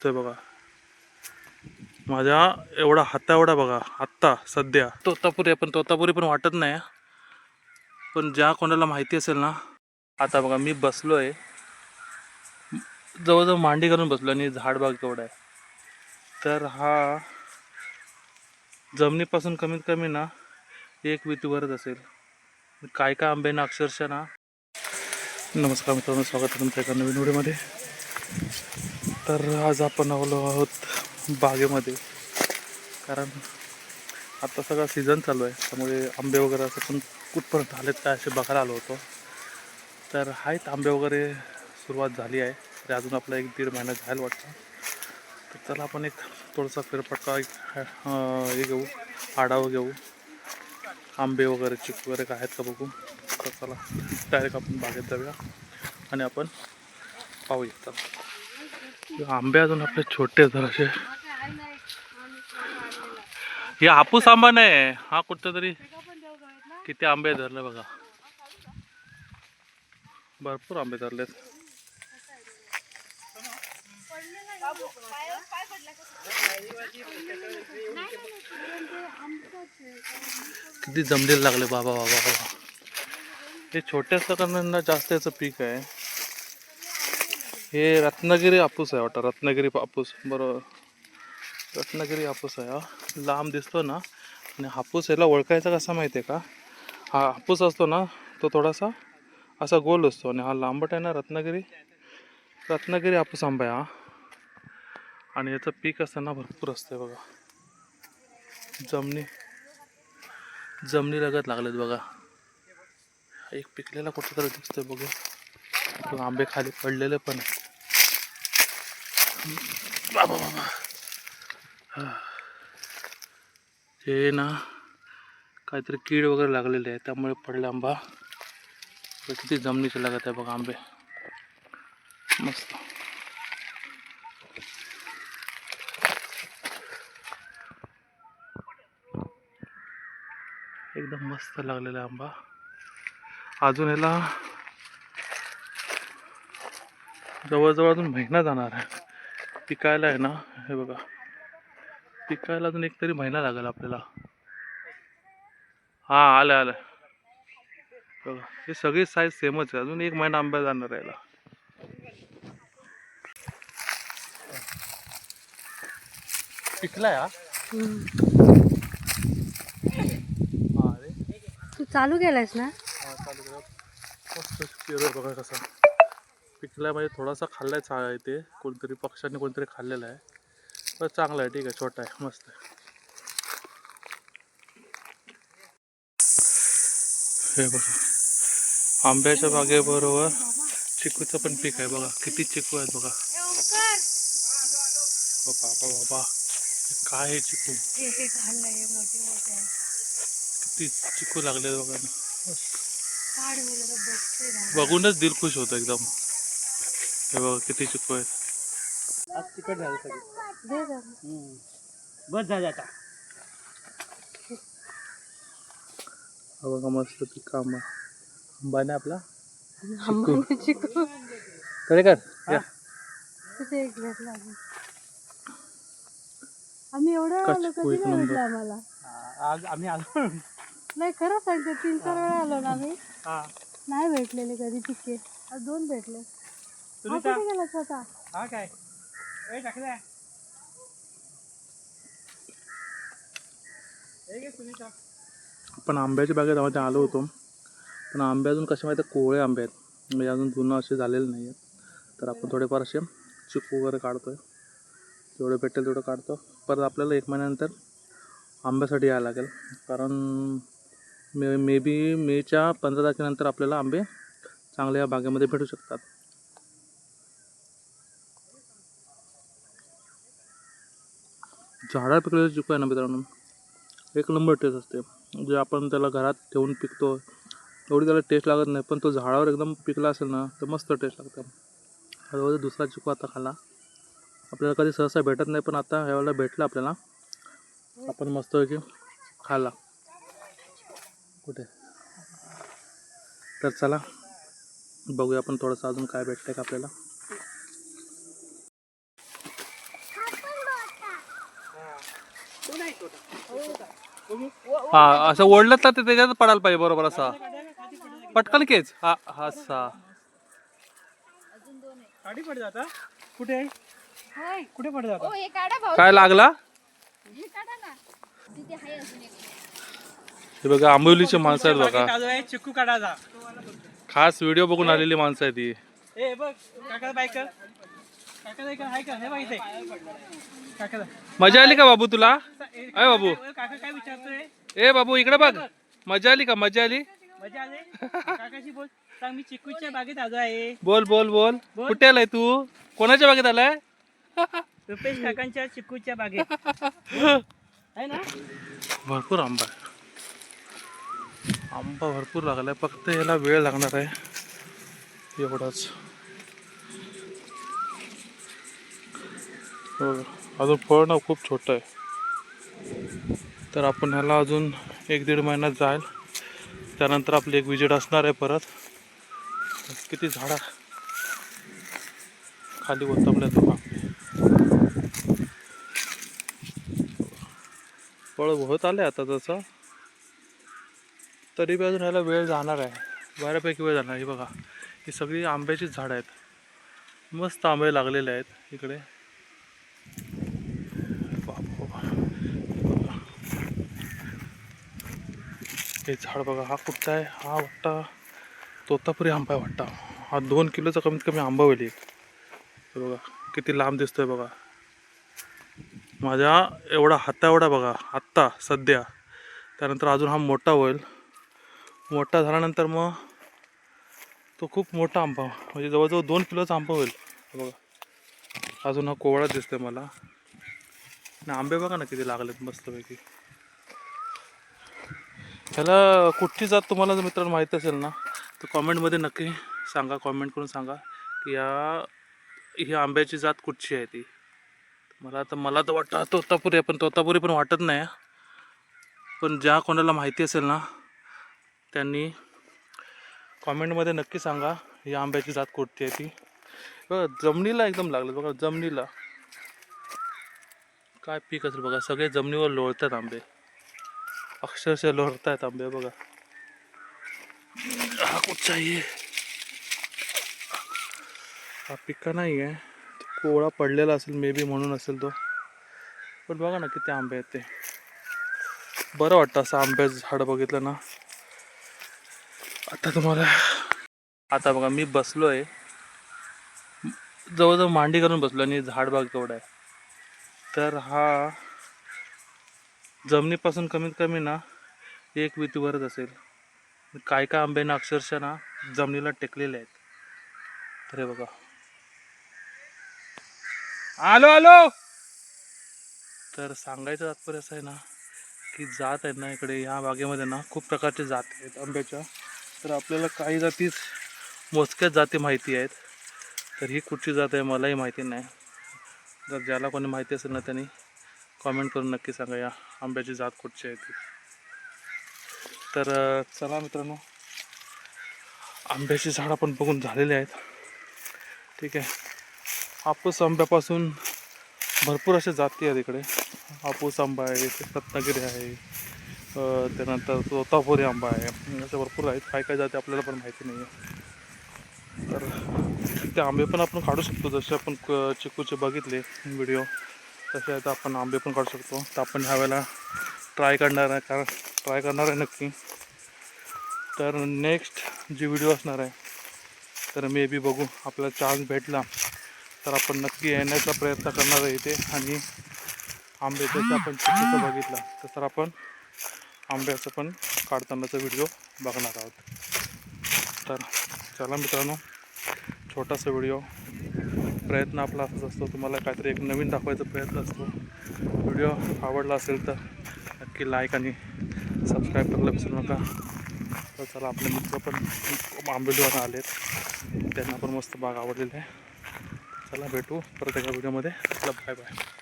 ते बघा माझ्या एवढा हाता एवढा बघा आत्ता सध्या तोतापुरी आहे, पण तोतापुरी पण वाटत नाही. पण ज्या कोणाला माहिती असेल ना, आता बघा मी बसलोय जवळजवळ मांडी घालून बसलो आणि झाड बाग केवढा आहे. तर हा जमिनीपासून कमीत कमी ना 1 विटीवरच असेल. काय काय आंब्यानं अक्षरशः ना. नमस्कार मित्रांनो, स्वागत आहे तुमच्या एका नवीन व्हिडिओमध्ये. तर आज आपण आलो आहोत बागेमध्ये, कारण आता सगळा सीझन चालू आहे, त्यामुळे आंबे वगैरे असं पण कुठपर्यंत आलेत काय असे बघायला आलो होतो. तर आहेत आंबे वगैरे, सुरुवात झाली आहे. तरी अजून आपला 1-1.5 महिना जायला वाटतं. तर त्याला आपण एक थोडासा फेरफटका हे घेऊ, आढावा घेऊ, आंबे वगैरे चिकू वगैरे काय आहेत का बघू. तर चला डायरेक्ट आपण बागेत जाऊया आणि आपण पाहूया. चला, आंबे अजून आपले छोटे जरासे. हे हापूस आंबा नाही हा, कुठं तरी किती आंबे धरले बघा, भरपूर आंबे धरलेत. किती जमलेले लागले बाबा बाबा बाबा. हे छोटे असल्याकारणांना जास्त याचं पीक आहे. हे रत्नागिरी हापूस आहे वाटतं, रत्नागिरी हापूस, बरोबर रत्नागिरी हापूस आहे हा. लांब दिसतो ना. आणि हापूस याला ओळखायचा कसा माहिती आहे का, हा हापूस असतो ना तो थोडासा असा गोल असतो, आणि हा लांबट आहे ना रत्नागिरी हापूस आंबा आहे हा. आणि याचं पीक असताना भरपूर असते बघा. जमनी लगत लागलेत बघा. एक पिकलेला कुठं तरी दिसतोय बघू. आंबे खाली पडलेले पण आहेत. बाबा बाबा, हे ना काहीतरी कीड वगैरे लागलेली आहे, त्यामुळे पडले आंबा. किती जमिनीचे लागत आहे बघा आंबे, मस्त. एकदम मस्त लागलेला आंबा. अजून याला जवळजवळ अजून महिना जाणार आहे पिकायला आहे ना. हे बघा, पिकायला अजून 1 तरी महिना लागेल आपल्याला. हा आलं बघा, हे सगळी साईज सेमच आहे. अजून 1 महिना आंबा जाणार आहे याला. पिकलाय हा. तू चालू केलायस ना. चालू करा. मस्त पेरू बघा कसा पिकलाय. म्हणजे थोडासा खाल्लाय इथे, कोणतरी पक्ष्यांनी कोणतरी खाल्लेला आहे. पण चांगला आहे, ठीक आहे, छोटा आहे, मस्त आहे. हे बघा, आंब्याच्या बागेबरोबर चिकूचं पण पीक आहे बघा. किती चिकू आहेत बघा. बाबा बाबा, काय आहे चिकू, किती चिकू लागले बघा ना. बघूनच दिल खुश होतं एकदम. हे बघा किती चिकू आहेत. आज तिकट झालं सगळं. बस झालं आता. हा बघा मस्त पीक आंबा. आंबा नाही आपला चिकू. तरी कर या. आम्ही एवढं का आलो, चिकू कधी एक नाही नंबर. भेटलं आम्हाला. आज आम्ही आलो. नाही, खरं सांगते, 3-4 वेळा आलो ना आम्ही. हा नाही भेटलेले कधी पिके. आज 2 भेटले. हा सुनीता, कुठे गेला स्वतः? हा काय टाकल्या सुनीता. आपण आंब्याच्या बागेत आलो होतो, पण आंबे अजून कसे माहिती कोवळे आंबे आहेत, म्हणजे अजून जुनं असे झालेले नाही आहेत. तर आपण थोडेफार असे चिकू वगैरे काढतोय, जेवढं भेटेल तेवढं काढतो. परत आपल्याला 1 महिन्यानंतर आंब्यासाठी यायला लागेल, कारण मे बी मेच्या 15 तारखेनंतर आपल्याला आंबे चांगले या बागेमध्ये भेटू शकतात. झाडा पिकलेले चिकू आहे ना मित्रांनो, 1 नंबर टेस्ट असते. जे आपण त्याला घरात ठेवून पिकतो एवढी त्याला टेस्ट लागत नाही, पण तो झाडावर एकदम पिकला असेल ना तर मस्त टेस्ट लागतं. हळूहळू दुसरा चिकू आता खाला. आपल्याला कधी सहसा भेटत नाही, पण आता ह्यावेळेला भेटला आपल्याला. आपण मस्तपैकी खाला. कुठे तर चला बघूया आपण थोडंसं अजून काय भेटतंय का आपल्याला. हा असं ओढलं तर ते त्याच्यात पडायला पाहिजे बरोबर असा पटकन केच हा असा गाडी पडत आता कुठे आहे कुठे पडत आता हे काढा भाऊ काय लागला हे काढा ना तिथे आहे अजून एक हे बघा आंबोलीची माणसं आहेत बघा चिक्कू काढायचा खास व्हिडिओ बघून आलेली माणसं आहे ती ए बघ काका बाईक काका आहे का हे माहिती आहे काका मजा आली का बाबू तुला अय बाबू काका काय विचारतोय ए बाबू इकडे बघ मजा आली का मजा आली मजा आली काकाशी बोल सांग मी चिक्कूच्या बागेत आलो आहे बोल बोल बोल कुठे आलाय तू कोणाच्या बागेत आलाय रुपेश काकांच्या चिक्कूच्या बागेत आहे ना भरपूर आंबा आहे आंबा भरपूर लागलाय फक्त याला वेळ लागणार आहे एवढाच अजून फळ ना खूप छोटं आहे तर आपण ह्याला अजून 1-1.5 महिन्यात जाईल त्यानंतर आपली एक विजिट असणार आहे परत किती झाडा खाली उतरले तो फळ होत आले आता तसं तरी बी अजून ह्याला वेळ जाणार आहे बऱ्यापैकी वेळ जाणार. हे बघा ही सगळी आंब्याचीच झाडं आहेत मस्त आंबे लागलेले आहेत इकडे हे झाड बघा हा कुठचा आहे हा वाटता तोतापुरी आंबा आहे वाटता हा 2 किलोचा कमीत कमी आंबा होईल एक हे बघा किती लांब दिसतोय बघा माझ्या एवढा हाता एवढा बघा आत्ता सध्या त्यानंतर अजून हा मोठा होईल मोठा झाल्यानंतर मग तो खूप मोठा आंबा म्हणजे जवळजवळ 2 किलोचा आंबा होईल बघा अजून हा कोवळा दिसतोय मला आणि आंबे बघा ना किती लागलेत मस्तपैकी ह्याला कुठची जात तुम्हाला जर मित्रांनो माहीत असेल ना तर कॉमेंटमध्ये नक्की सांगा कॉमेंट करून सांगा की ही आंब्याची जात कुठची आहे ती मला तर वाटतं तोतापुरी आहे पण तोतापुरी पण वाटत नाही पण ज्या कोणाला माहिती असेल ना त्यांनी कॉमेंटमध्ये नक्की सांगा ही आंब्याची जात कुठची आहे ती बघा जमिनीला एकदम लागलं बघा जमिनीला काय पीक असेल बघा सगळे जमिनीवर लोळतात आंबे अक्षरशः लोळत आहेत आंबे बघा हा कुठचा आहे हा पिका नाही आहे कोवळा पडलेला असेल मे बी म्हणून असेल तो पण बघा ना किती आंबे आहेत ते बरं वाटतं असं आंब्याचं झाड बघितलं ना आता तुम्हाला आता बघा मी बसलो आहे जवळजवळ मांडी करून बसलो आणि झाड बघ केवढा आहे तर हा जमिनीपासून कमीत कमी ना 1 वितीवरच असेल काय काय आंब्यानं अक्षरशः ना जमिनीला टेकलेले आहेत तर हे बघा आलो तर सांगायचं तात्पर्य असं आहे ना की जात आहेत ना इकडे ह्या बागेमध्ये ना खूप प्रकारचे जाती आहेत आंब्याच्या तर आपल्याला काही जातीच मोजक्याच जाती माहिती आहेत तर ही कुठची जात आहे मलाही माहिती नाही जर ज्याला कोणी माहिती असेल ना त्यांनी कॉमेंट करून नक्की सांगा या आंब्याची जात कुठची आहे ती तर चला मित्रांनो आंब्याची झाड आपण बघून झालेले आहेत ठीक आहे हापूस आंब्यापासून भरपूर अशा जाती आहेत इकडे हापूस आंबा आहे रत्नागिरी आहे त्यानंतर तोतापुरी आंबा आहे असे भरपूर आहेत काय काय जाती आपल्याला पण माहिती नाही आहे तर ते आंबे पण आपण काढू शकतो जसे आपण चिकूचे बघितले व्हिडिओ तसे आता आपण आंबे पण काढू शकतो तर आपण ह्यावेळेला ट्राय करणार आहे नक्की तर नेक्स्ट जी व्हिडिओ असणार आहे तर मे बी बघू आपल्याला चान्स भेटला तर आपण नक्की येण्याचा प्रयत्न करणार आहे इथे आणि आंब्याचं आपण चिकूचं बघितलं तसं आपण आंब्याचं पण काढतानाचा व्हिडिओ बघणार आहोत तर चला मित्रांनो छोटासा व्हिडिओ प्रयत्न आपला असंच असतो तुम्हाला काहीतरी एक नवीन दाखवायचा प्रयत्न असतो व्हिडिओ आवडला असेल तर नक्की लाईक आणि सबस्क्राईब करायला विसरू नका तर चला आपले मित्र पण आंबेलीवर आलेत त्यांना पण मस्त बाग आवडलेली आहे चला भेटू परत एका व्हिडिओमध्ये चला बाय बाय